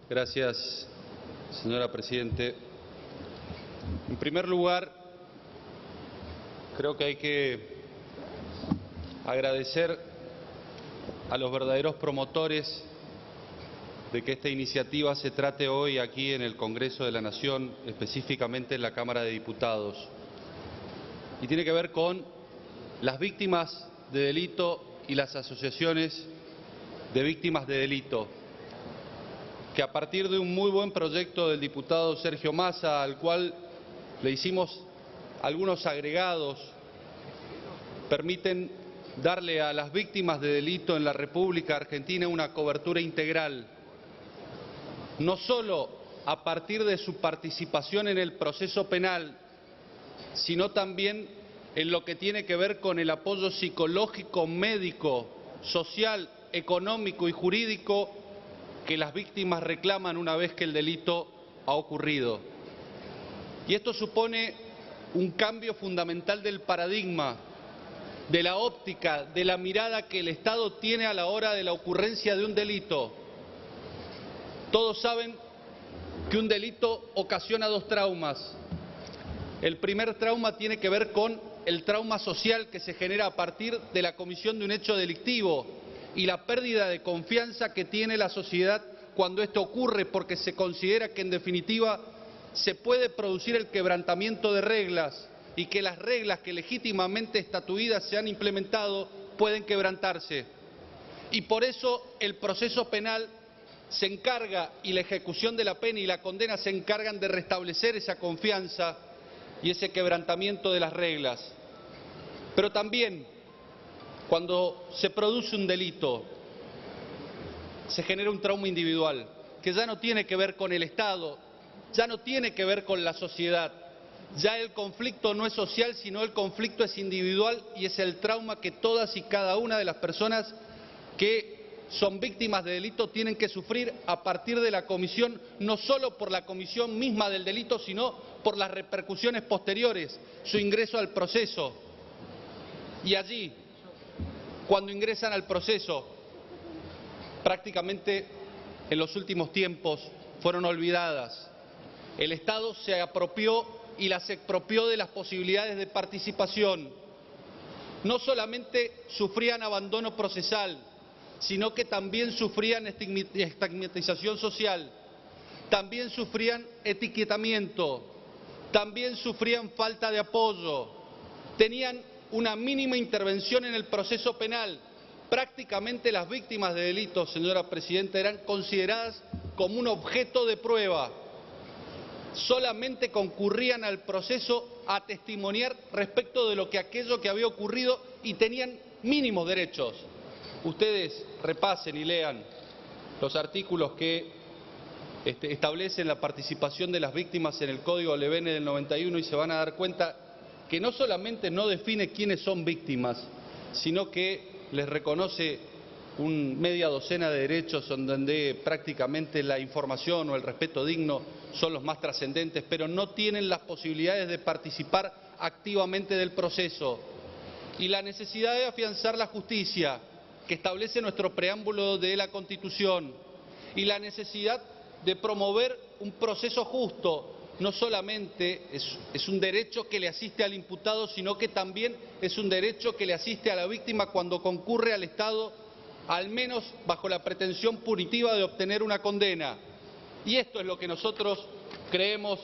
Gracias, señora Presidente. En primer lugar, creo que hay que agradecer a los verdaderos promotores de que esta iniciativa se trate hoy aquí en el Congreso de la Nación, específicamente en la Cámara de Diputados. Y tiene que ver con las víctimas de delito y las asociaciones de víctimas de delito, que a partir de un muy buen proyecto del diputado Sergio Massa, al cual le hicimos algunos agregados, permiten darle a las víctimas de delito en la República Argentina una cobertura integral, no solo a partir de su participación en el proceso penal, sino también en lo que tiene que ver con el apoyo psicológico, médico, social, económico y jurídico que las víctimas reclaman una vez que el delito ha ocurrido. Y esto supone un cambio fundamental del paradigma, de la óptica, de la mirada que el Estado tiene a la hora de la ocurrencia de un delito. Todos saben que un delito ocasiona dos traumas. El primer trauma tiene que ver con el trauma social que se genera a partir de la comisión de un hecho delictivo y la pérdida de confianza que tiene la sociedad cuando esto ocurre, porque se considera que en definitiva se puede producir el quebrantamiento de reglas y que las reglas que legítimamente estatuidas se han implementado pueden quebrantarse. Y por eso el proceso penal se encarga, y la ejecución de la pena y la condena se encargan de restablecer esa confianza y ese quebrantamiento de las reglas. Pero también, cuando se produce un delito, se genera un trauma individual, que ya no tiene que ver con el Estado, ya no tiene que ver con la sociedad. Ya el conflicto no es social, sino el conflicto es individual y es el trauma que todas y cada una de las personas que son víctimas de delito tienen que sufrir a partir de la comisión, no solo por la comisión misma del delito, sino por las repercusiones posteriores, su ingreso al proceso. Y allí, cuando ingresan al proceso, prácticamente en los últimos tiempos fueron olvidadas. El Estado se apropió y las expropió de las posibilidades de participación. No solamente sufrían abandono procesal, sino que también sufrían estigmatización social, también sufrían etiquetamiento, también sufrían falta de apoyo, tenían una mínima intervención en el proceso penal. Prácticamente las víctimas de delitos, señora Presidenta, eran consideradas como un objeto de prueba. Solamente concurrían al proceso a testimoniar respecto de aquello que había ocurrido y tenían mínimos derechos. Ustedes repasen y lean los artículos que establecen la participación de las víctimas en el Código Levene del 91 y se van a dar cuenta que no solamente no define quiénes son víctimas, sino que les reconoce media docena de derechos donde prácticamente la información o el respeto digno son los más trascendentes, pero no tienen las posibilidades de participar activamente del proceso. Y la necesidad de afianzar la justicia, que establece nuestro preámbulo de la Constitución, y la necesidad de promover un proceso justo, no solamente es un derecho que le asiste al imputado, sino que también es un derecho que le asiste a la víctima cuando concurre al Estado, al menos bajo la pretensión punitiva de obtener una condena. Y esto es lo que nosotros creemos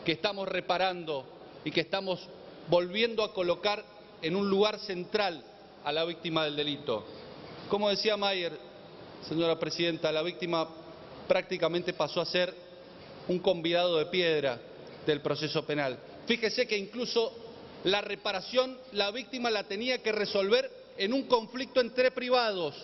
que estamos reparando y que estamos volviendo a colocar en un lugar central a la víctima del delito. Como decía Mayer, señora Presidenta, la víctima prácticamente pasó a ser un convidado de piedra del proceso penal. Fíjese que incluso la reparación la víctima la tenía que resolver en un conflicto entre privados.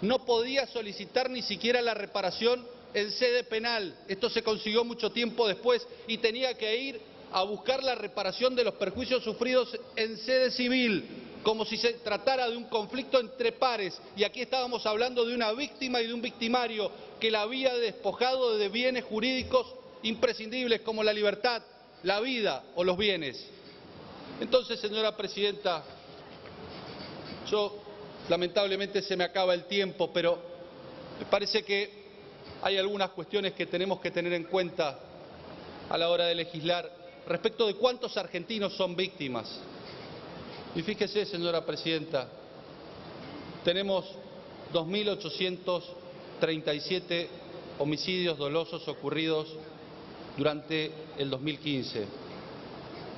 No podía solicitar ni siquiera la reparación en sede penal. Esto se consiguió mucho tiempo después y tenía que ir a buscar la reparación de los perjuicios sufridos en sede civil, como si se tratara de un conflicto entre pares. Y aquí estábamos hablando de una víctima y de un victimario que la había despojado de bienes jurídicos imprescindibles como la libertad, la vida o los bienes. Entonces, señora Presidenta, lamentablemente se me acaba el tiempo, pero me parece que hay algunas cuestiones que tenemos que tener en cuenta a la hora de legislar respecto de cuántos argentinos son víctimas. Y fíjese, señora presidenta, tenemos 2.837 homicidios dolosos ocurridos durante el 2015.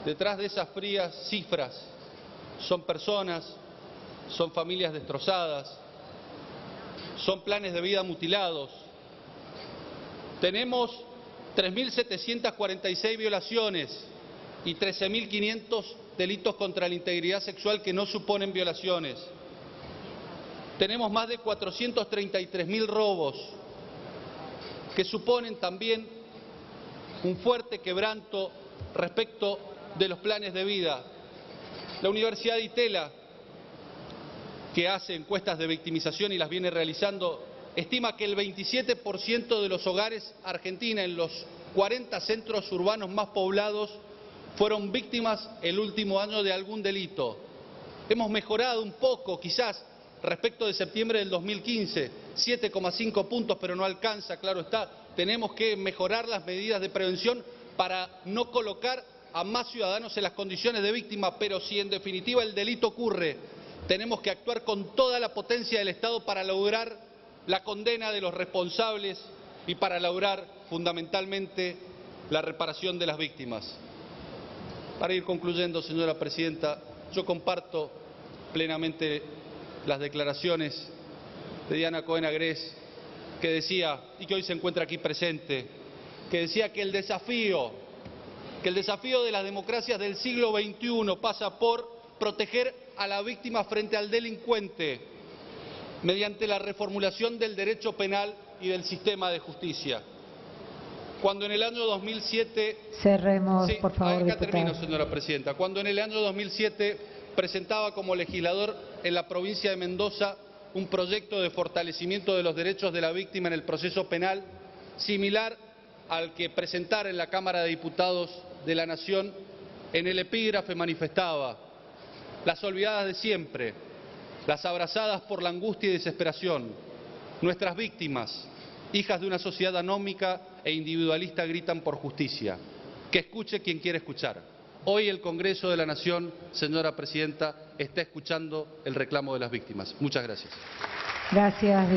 Detrás de esas frías cifras son personas, son familias destrozadas, son planes de vida mutilados. Tenemos 3.746 violaciones y 13.500 delitos contra la integridad sexual que no suponen violaciones. Tenemos más de 433.000 robos que suponen también un fuerte quebranto respecto de los planes de vida. La Universidad de Itela, que hace encuestas de victimización y las viene realizando, estima que el 27% de los hogares argentinos en los 40 centros urbanos más poblados fueron víctimas el último año de algún delito. Hemos mejorado un poco, quizás, respecto de septiembre del 2015, 7,5 puntos, pero no alcanza, claro está. Tenemos que mejorar las medidas de prevención para no colocar a más ciudadanos en las condiciones de víctima, pero si en definitiva el delito ocurre, tenemos que actuar con toda la potencia del Estado para lograr la condena de los responsables y para lograr fundamentalmente la reparación de las víctimas. Para ir concluyendo, señora presidenta, yo comparto plenamente las declaraciones de Diana Cohen Agrés, que decía, y que hoy se encuentra aquí presente, que decía que el desafío de las democracias del siglo XXI pasa por proteger a la víctima frente al delincuente mediante la reformulación del derecho penal y del sistema de justicia. Cuando en el año 2007... Cerremos, por favor, acá diputado. termino, señora presidenta. Cuando en el año 2007 presentaba como legislador en la provincia de Mendoza un proyecto de fortalecimiento de los derechos de la víctima en el proceso penal, similar al que presentara en la Cámara de Diputados de la Nación, en el epígrafe manifestaba: las olvidadas de siempre, las abrazadas por la angustia y desesperación, nuestras víctimas, hijas de una sociedad anómica e individualista, gritan por justicia. Que escuche quien quiere escuchar. Hoy el Congreso de la Nación, señora presidenta, está escuchando el reclamo de las víctimas. Muchas gracias. Gracias.